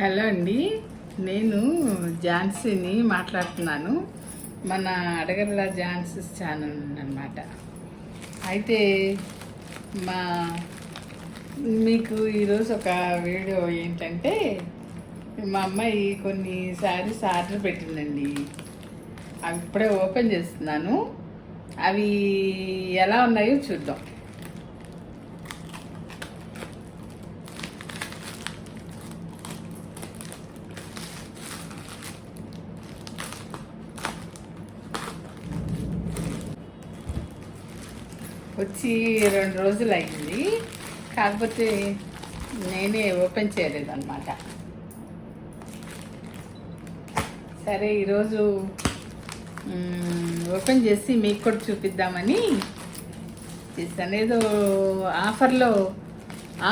Hello అండి, నేను ఝాన్సీని మాట్లాడుతున్నాను. మన అడగర్ల ఝాన్సీస్ ఛానల్ అన్నమాట. అయితే మా మీకు ఈరోజు ఒక వీడియో ఏంటంటే, మా అమ్మాయి కొన్ని శారీస్ ఆర్డర్ పెట్టిందండి. అవి ఇప్పుడే ఓపెన్ చేస్తున్నాను. అవి ఎలా ఉన్నాయో చూద్దాం. వచ్చి 2 రోజులు అయింది, కాకపోతే నేనే ఓపెన్ చేయలేదన్నమాట. సరే ఈరోజు ఓపెన్ చేసి మీకు కూడా చూపిద్దామని చేశాను. ఏదో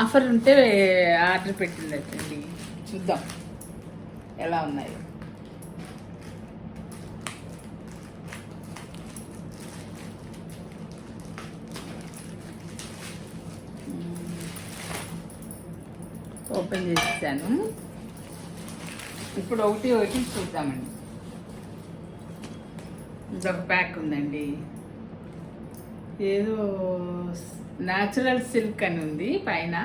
ఆఫర్ ఉంటే ఆర్డర్ పెట్టిందండి. చూద్దాం ఎలా ఉన్నాయో. ఓపెన్ చేసాను. ఇప్పుడు ఒకటి చూద్దామండి. ఇదొక ప్యాక్ ఉందండి. ఏదో న్యాచురల్ సిల్క్ అని ఉంది, పైన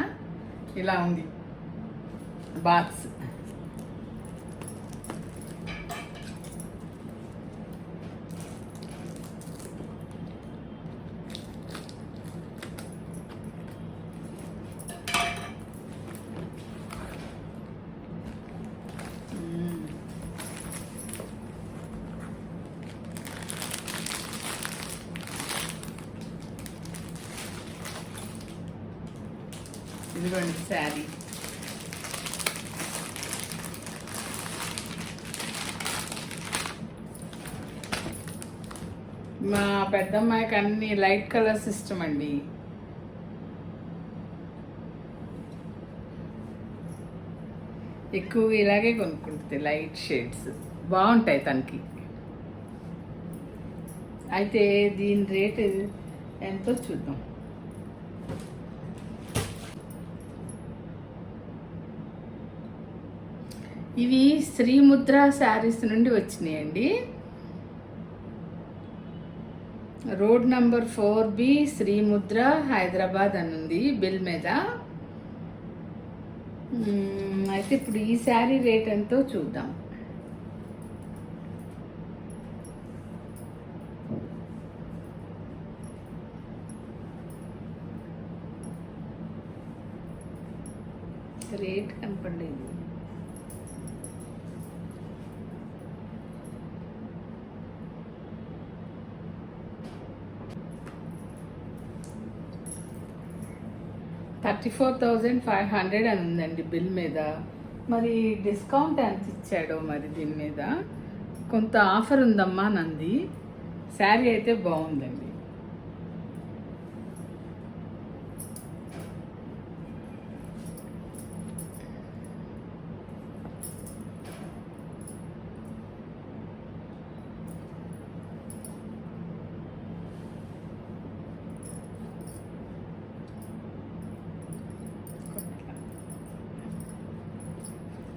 ఇలా ఉంది బాక్స్. ఇదిగోండి శారీ. మా పెద్దమ్మాయికి అన్ని లైట్ కలర్స్ ఇష్టం అండి. ఎక్కువ ఇలాగే కొనుక్కుంటుంది, లైట్ షేడ్స్ బాగుంటాయి తనకి. అయితే దీని రేటు ఎంతో చూద్దాం. ఇవి శ్రీముద్ర శారీస్ నుండి వచ్చినాయండి. Road number 4B Srimudra Hyderabad అని ఉంది బిల్ మీద. అయితే ఇప్పుడు ఈ శారీ రేట్ ఎంతో చూద్దాం. రేట్ కనపడలేదు. $34,500 అని ఉందండి బిల్ మీద. మరి డిస్కౌంట్ ఎంత ఇచ్చాడో మరి దీని మీద. కొంత ఆఫర్ ఉందమ్మా నంది. శారీ అయితే బాగుందండి.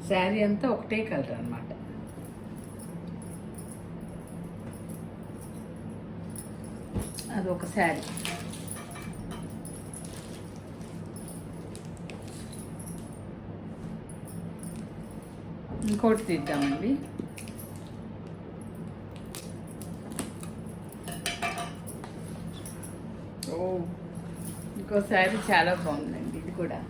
శారీ అంతా ఒకటే కలర్ అన్నమాట. అదొక శారీ. ఇంకోటి తీద్దామండి. ఇంకో శారీ చాలా బాగుందండి. ఇది కూడా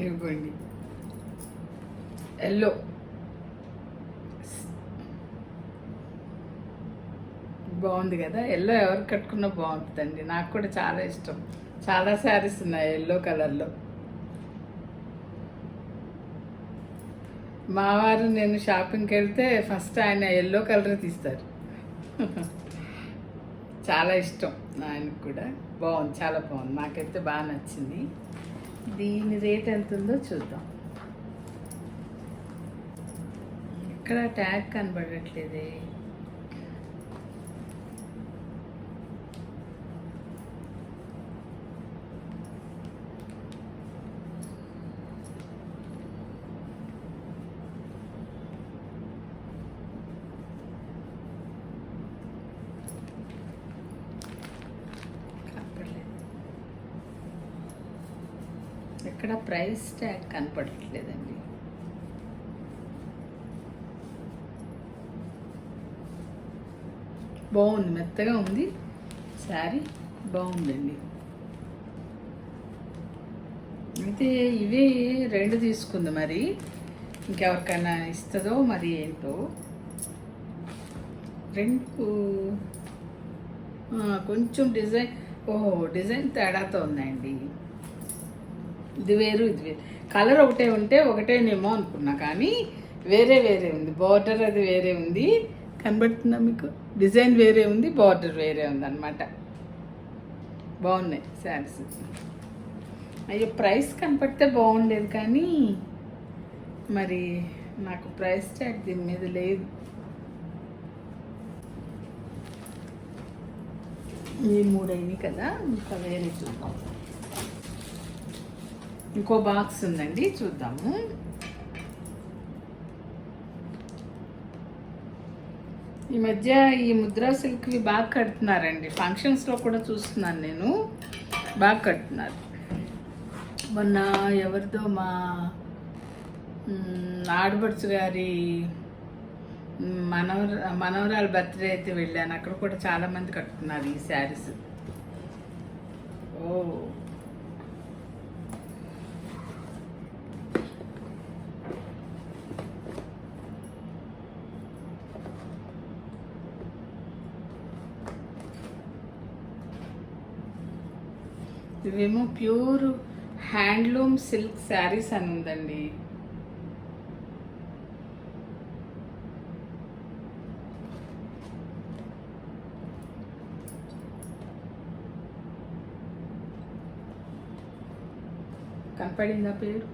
ఇవ్వండి. ఎల్లో బాగుంది కదా. ఎల్లో ఎవరు కట్టుకున్నా బాగుంటుందండి. నాకు కూడా చాలా ఇష్టం. చాలా శారీస్ ఉన్నాయి ఎల్లో కలర్లో. మా వారు నేను షాపింగ్కి వెళ్తే ఫస్ట్ ఆయన ఎల్లో కలర్ తీస్తారు. చాలా ఇష్టం ఆయనకు కూడా. బాగుంది, చాలా బాగుంది. నాకైతే బాగా నచ్చింది. దీని రేట్ ఎంత ఉందో చూద్దాం. ఎక్కడ ట్యాగ్ కనబడట్లేదే. ఎక్కడ ప్రైస్ ట్యాగ్ కనపడట్లేదండి. బాగుంది, మెత్తగా ఉంది శారీ, బాగుందండి. అయితే ఇవే 2 తీసుకుంది, మరి ఇంకెవరికైనా ఇస్తుందో మరి ఏంటో. 2 కొంచెం డిజైన్, డిజైన్ తేడాతో ఉందండి. ఇది వేరు ఇది వేరు, కలర్ ఒకటే ఉంటే ఒకటేనేమో అనుకున్నా, కానీ వేరే వేరే ఉంది. బార్డర్ అది వేరే ఉంది, కనబడుతుందా మీకు? డిజైన్ వేరే ఉంది, బార్డర్ వేరే ఉంది అనమాట. బాగున్నాయి శారీస్. అయ్యో ప్రైస్ కనపడితే బాగుండేది, కానీ మరి నాకు ప్రైస్ ట్యాగ్ దీని మీద లేదు. ఈ 3 అయినాయి కదా, ఇంకా వేరే చూద్దాం. ఇంకో బాక్స్ ఉందండి, చూద్దాము. ఈ మధ్య ఈ ముద్రా సిల్క్వి బాగా కడుతున్నారండి. ఫంక్షన్స్లో కూడా చూస్తున్నాను నేను, బాగా కడుతున్నారు. మొన్న ఎవరిదో మా ఆడపడుచు గారి మనవరాల బర్త్డే అయితే వెళ్ళాను, అక్కడ కూడా చాలామంది కట్టుకున్నారు ఈ శారీస్. ఓ ఇవేమో ప్యూర్ హ్యాండ్లూమ్ సిల్క్ శారీస్ అని ఉందండి. కనపడిందా పేరు?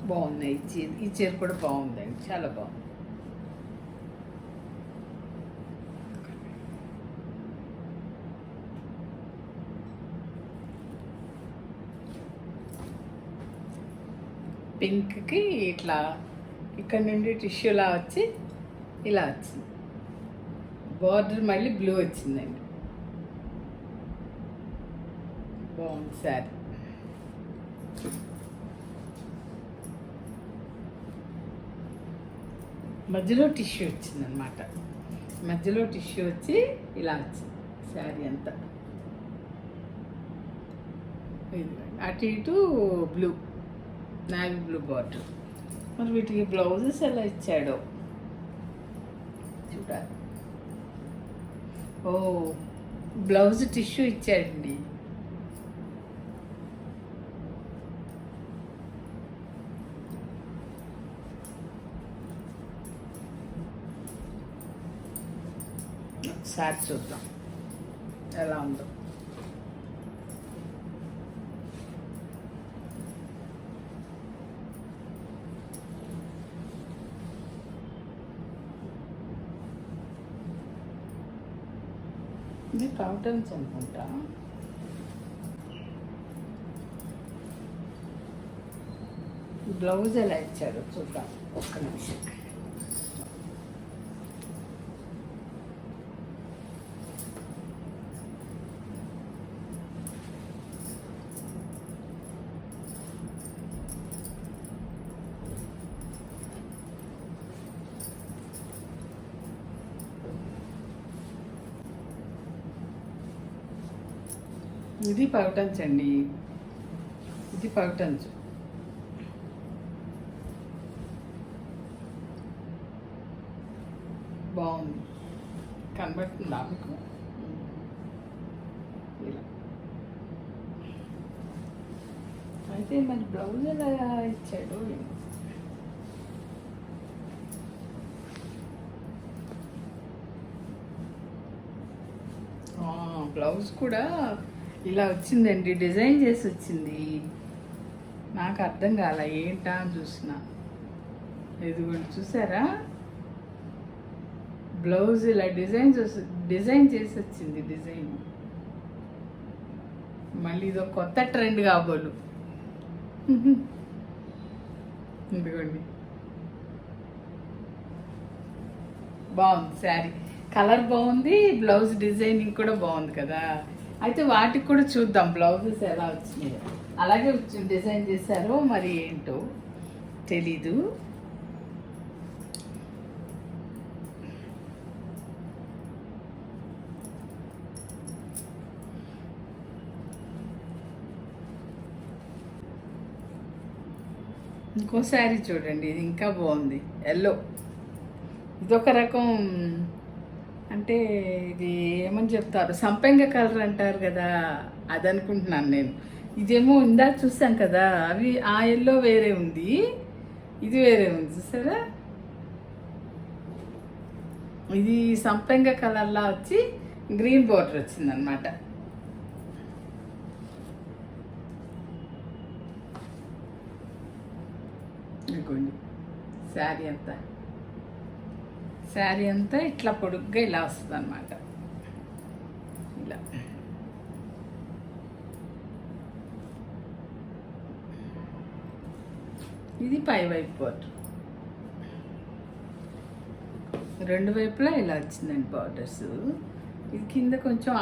బాగున్నాయి. ఈ చీర కూడా బాగుందండి, చాలా బాగుంది. పింక్కి ఇట్లా ఇక్కడ నుండి టిష్యూలా వచ్చి ఇలా వచ్చింది. బార్డర్ మళ్ళీ బ్లూ వచ్చిందండి. బాగుంది శారీ. మధ్యలో టిష్యూ వచ్చిందనమాట. మధ్యలో టిష్యూ వచ్చి ఇలా వచ్చింది శారీ అంతా. అటు ఇటు బ్లూ, నావీ బ్లూ బార్డర్. మరి వీటికి బ్లౌజెస్ ఎలా ఇచ్చాడో చూడాలి. ఓ బ్లౌజ్ టిష్యూ ఇచ్చాడండి. ఒకసారి చూద్దాం ఎలా ఉందో. ఇది కాటన్స్ అనుకుంటా. బ్లౌజ్ ఎలా ఇచ్చారో చూద్దాం, ఒక్క నిమిషం. ఇది పౌటన్స్ అండి, ఇది పౌటన్స్. బాగుంది, కనబడుతుందా మీకు? ఇలా. అయితే మరి బ్లౌజ్ ఎలా ఇచ్చాడు ఏమో. బ్లౌజ్ కూడా ఇలా వచ్చిందండి, డిజైన్ చేసి వచ్చింది. నాకు అర్థం కాల ఏంటా అని చూసిన. ఇదిగోండి చూసారా, బ్లౌజ్ ఇలా డిజైన్ చేసి వచ్చింది. డిజైన్ మళ్ళీ ఇదో కొత్త ట్రెండ్ కాబోలు. ఇదిగోండి బాగుంది శారీ, కలర్ బాగుంది, బ్లౌజ్ డిజైనింగ్ కూడా బాగుంది కదా. అయితే వాటికి కూడా చూద్దాం బ్లౌజెస్ ఎలా వచ్చినాయో. అలాగే డిజైన్ చేశారో మరి ఏంటో తెలీదు. ఇంకో శారీ చూడండి, ఇది ఇంకా బాగుంది. ఎల్లో, ఇదొక రకం. అంటే ఇది ఏమని చెప్తారు, సంపెంగ కలర్ అంటారు కదా, అది అనుకుంటున్నాను నేను. ఇదేమో ఇందాక చూసాం కదా, అవి ఆ ఎల్లో వేరే ఉంది, ఇది వేరే ఉంది. చూసారా, ఇది సంపెంగ కలర్లా వచ్చి గ్రీన్ బోర్డర్ వచ్చిందనమాట. ఇదిగోండి శారీ అంతా ఇట్లా పొడుగ్గా ఇలా వస్తుంది అనమాట. ఇలా ఇది పై వైపు బార్డర్, రెండు వైపులా ఇలా వచ్చిందండి బార్డర్స్. ఇది కింద కొంచెం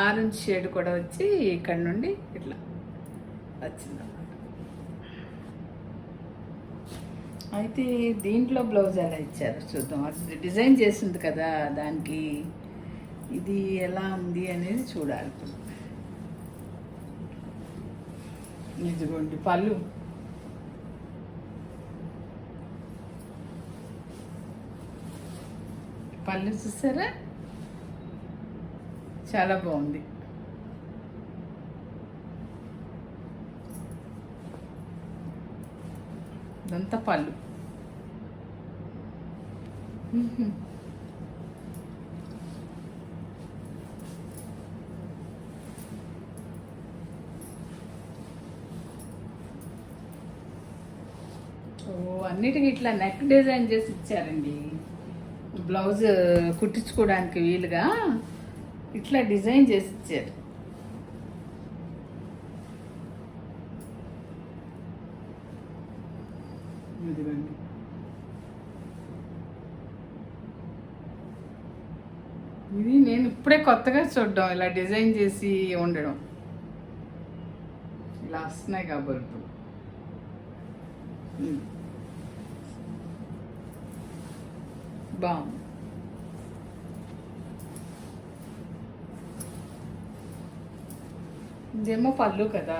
ఆరెంజ్ షేడ్ కూడా వచ్చి ఇక్కడ నుండి ఇట్లా వచ్చింది. అయితే దీంట్లో బ్లౌజ్ ఎలా ఇచ్చారో చూద్దాం. అది డిజైన్ చేసింది కదా, దానికి ఇది ఎలా ఉంది అనేది చూడాలి. ఇదిగోండి పళ్ళు, పళ్ళు చూసారా, చాలా బాగుంది. ఇదంతా పళ్ళు. అన్నిటికీ ఇట్లా నెక్ డిజైన్ చేసి ఇచ్చారండి. బ్లౌజ్ కుట్టించుకోవడానికి వీలుగా ఇట్లా డిజైన్ చేసి ఇచ్చారు. ఇదిగోండి, ఇది నేను ఇప్పుడే కొత్తగా చూడడం, ఇలా డిజైన్ చేసి ఉండడం. ఇలా వస్తున్నాయి కాబట్టి బాగుంది. ఇదేమో పళ్ళు కదా,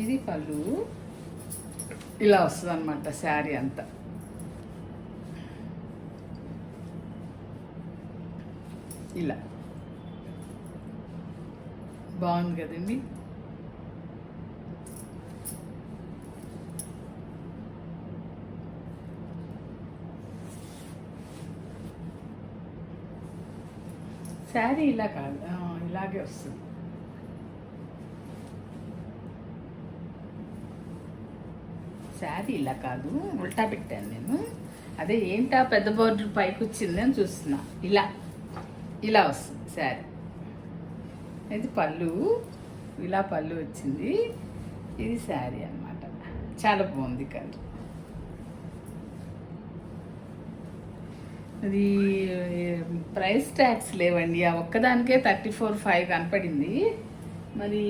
ఇది పళ్ళు ఇలా వస్తుంది అనమాట శారీ అంతా. ఇలా బాగుంది కదండి. శారీ ఇలా కాదు, ఇలాగే వస్తుంది. శారీ ఇలా కాదు, ఉల్టా పెట్టాను నేను. అదే ఏంటా పెద్ద బోర్డర్ పైకి వచ్చింది అని చూస్తున్నా. ఇలా ఇలా వస్తుంది శారీ. ఇది పళ్ళు, ఇలా పళ్ళు వచ్చింది. ఇది శారీ అన్నమాట. చాలా బాగుంది కలర్. అది ప్రైస్ ట్యాక్స్ లేవండి, ఆ ఒక్కదానికే 34,500 కనపడింది. మరి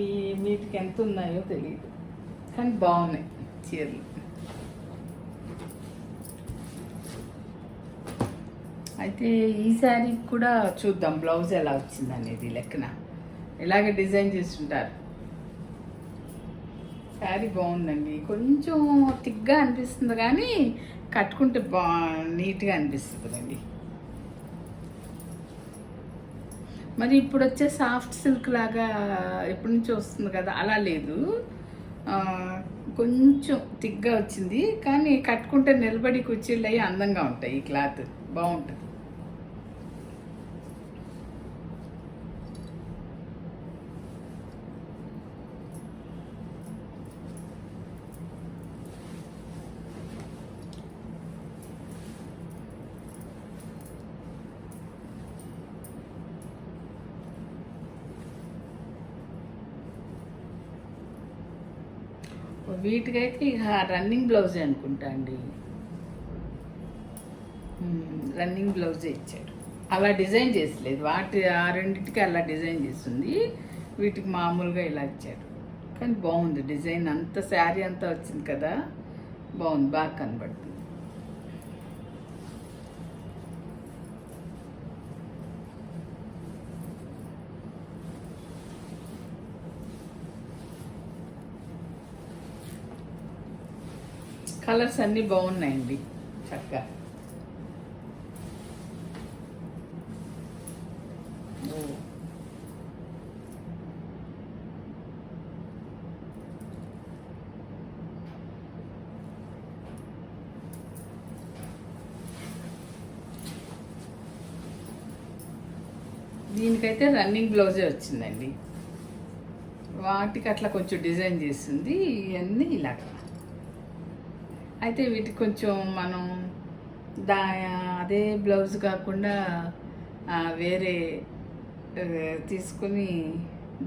వీటికి ఎంత ఉన్నాయో తెలియదు, కానీ బాగున్నాయి చీరలు. అయితే ఈ శారీకి కూడా చూద్దాం బ్లౌజ్ ఎలా వచ్చింది అనేది లెక్కన. ఇలాగే డిజైన్ చేస్తుంటారు. శారీ బాగుందండి, కొంచెం థిక్గా అనిపిస్తుంది కానీ కట్టుకుంటే నీట్గా అనిపిస్తుంది అండి. మరి ఇప్పుడు వచ్చే సాఫ్ట్ సిల్క్ లాగా ఎప్పటి నుంచి వస్తుంది కదా, అలా లేదు. ఆ, కొంచెం థిక్గా వచ్చింది, కానీ కట్టుకుంటే నిలబడి కుర్చీలు అయ్యి అందంగా ఉంటాయి. ఈ క్లాత్ బాగుంటుంది. వీటికైతే ఇక రన్నింగ్ బ్లౌజే అనుకుంటా అండి. రన్నింగ్ బ్లౌజే ఇచ్చాడు. అలా డిజైన్ చేసలేదు, వాటి ఆ రెండింటికి అలా డిజైన్ చేస్తుంది, వీటికి మామూలుగా ఇలా ఇచ్చాడు. కానీ బాగుంది డిజైన్, అంత శారీ అంతా వచ్చింది కదా, బాగుంది, బాగా కనబడుతుంది. కలర్స్ అన్నీ బాగున్నాయండి చక్కగా. దీనికైతే రన్నింగ్ బ్లౌజే వచ్చిందండి, వాటికి అట్లా కొంచెం డిజైన్ చేస్తుంది, ఇవన్నీ ఇలాగ. అయితే వీటికి కొంచెం మనం దా అదే బ్లౌజ్ కాకుండా వేరే తీసుకుని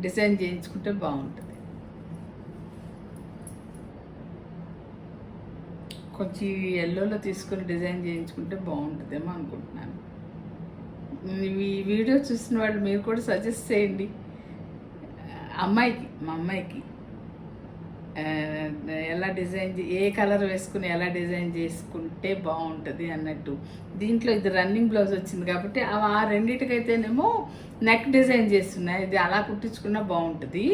డిజైన్ చేయించుకుంటే బాగుంటుంది. కొంచెం ఎల్లోలో తీసుకుని డిజైన్ చేయించుకుంటే బాగుంటుందేమో అనుకుంటున్నాను. ఈ వీడియో చూసిన వాళ్ళు మీరు కూడా సజెస్ట్ చేయండి. మా అమ్మాయికి ఎలా డిజైన్ ఏ కలర్ వేసుకుని ఎలా డిజైన్ చేసుకుంటే బాగుంటుంది అన్నట్టు. దీంట్లో ఇది రన్నింగ్ బ్లౌజ్ వచ్చింది కాబట్టి ఆ రెండింటికైతేనేమో నెక్ డిజైన్ చేస్తున్నాయి, ఇది అలా కుట్టించుకున్నా బాగుంటుంది.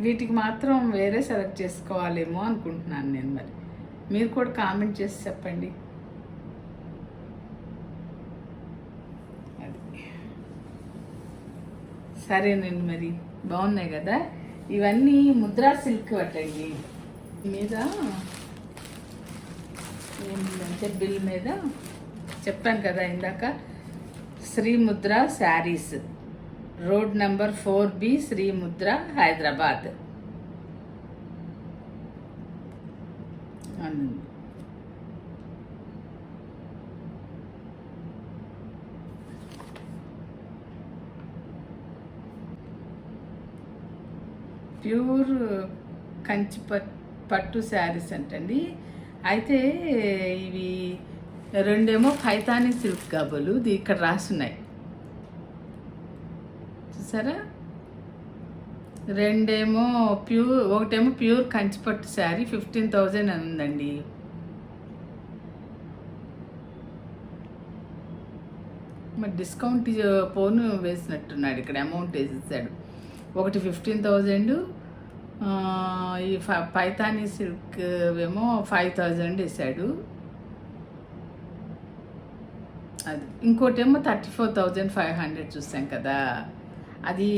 వీటికి మాత్రం వేరే సెలెక్ట్ చేసుకోవాలేమో అనుకుంటున్నాను నేను. మరి మీరు కూడా కామెంట్ చేసి చెప్పండి. అది సరేనండి, మరి బాగున్నాయి కదా. ఇవన్నీ ముద్రా సిల్క్ పట్టండి. మీద ఏంటంటే బిల్ మీద చెప్పాను కదా ఇందాక, Srimudra sarees, road number 4B, Srimudra, Hyderabad. Pure Kanchi పట్టు శారీస్ అంటండి. అయితే ఇవి రెండేమో పైతానీ సిల్క్ కాబోలు, ఇక్కడ రాసున్నాయి చూసారా. రెండేమో ఒకటేమో ప్యూర్ కంచిపట్టు శారీ 15,000 అని ఉందండి. మరి డిస్కౌంట్ పోను వేసినట్టున్నాడు, ఇక్కడ అమౌంట్ వేసేసాడు. ఒకటి 15,000, ఈ పైతానీ సిల్క్ ఏమో 5,000 వేసాడు. అది ఇంకోటేమో 34,500 చూసాం కదా, అది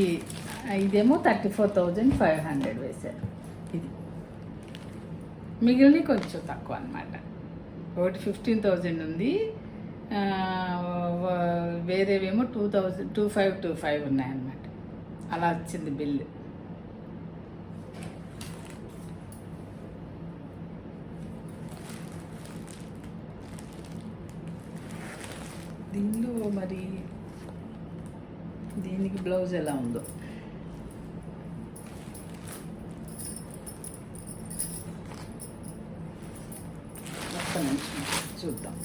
ఇదేమో 34,500 వేశారు. ఇది మిగిలిన కొంచెం తక్కువ అన్నమాట. ఒకటి 15,000 ఉంది, వేరేవేమో 2,525 ఉన్నాయన్నమాట. అలా వచ్చింది బిల్లు. దీనిలో మరి దీనికి బ్లౌజ్ ఎలా ఉందో ఒక్క నిమిషం చూద్దాం.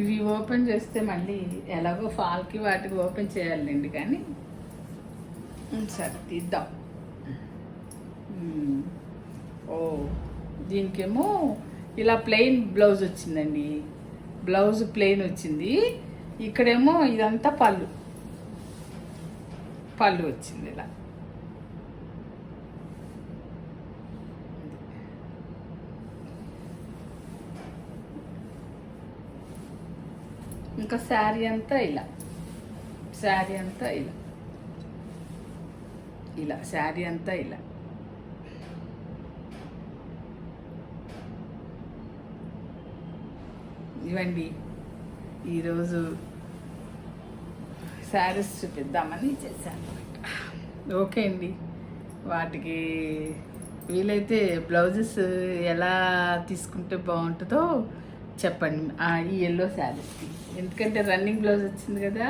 ఇవి ఓపెన్ చేస్తే మళ్ళీ ఎలాగో ఫాల్కి వాటికి ఓపెన్ చేయాలండి, కానీ సరే తీద్దాం. ఓ దీనికేమో ఇలా ప్లెయిన్ బ్లౌజ్ వచ్చిందండి, బ్లౌజ్ ప్లెయిన్ వచ్చింది. ఇక్కడేమో ఇదంతా పళ్ళు, పళ్ళు వచ్చింది ఇలా. ఇంకా శారీ అంతా ఇలా, శారీ అంతా ఇలా, ఇలా శారీ అంతా ఇలా. ఇవ్వండి ఈరోజు శారీస్ చూపిద్దామని చేశాను. ఓకే అండి, వాటికి వీలైతే బ్లౌజెస్ ఎలా తీసుకుంటే బాగుంటుందో చెప్పండి. ఈ ఎల్లో శారీస్కి, ఎందుకంటే రన్నింగ్ బ్లౌజ్ వచ్చింది కదా.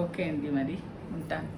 ఓకే అండి, మరి ఉంటాను.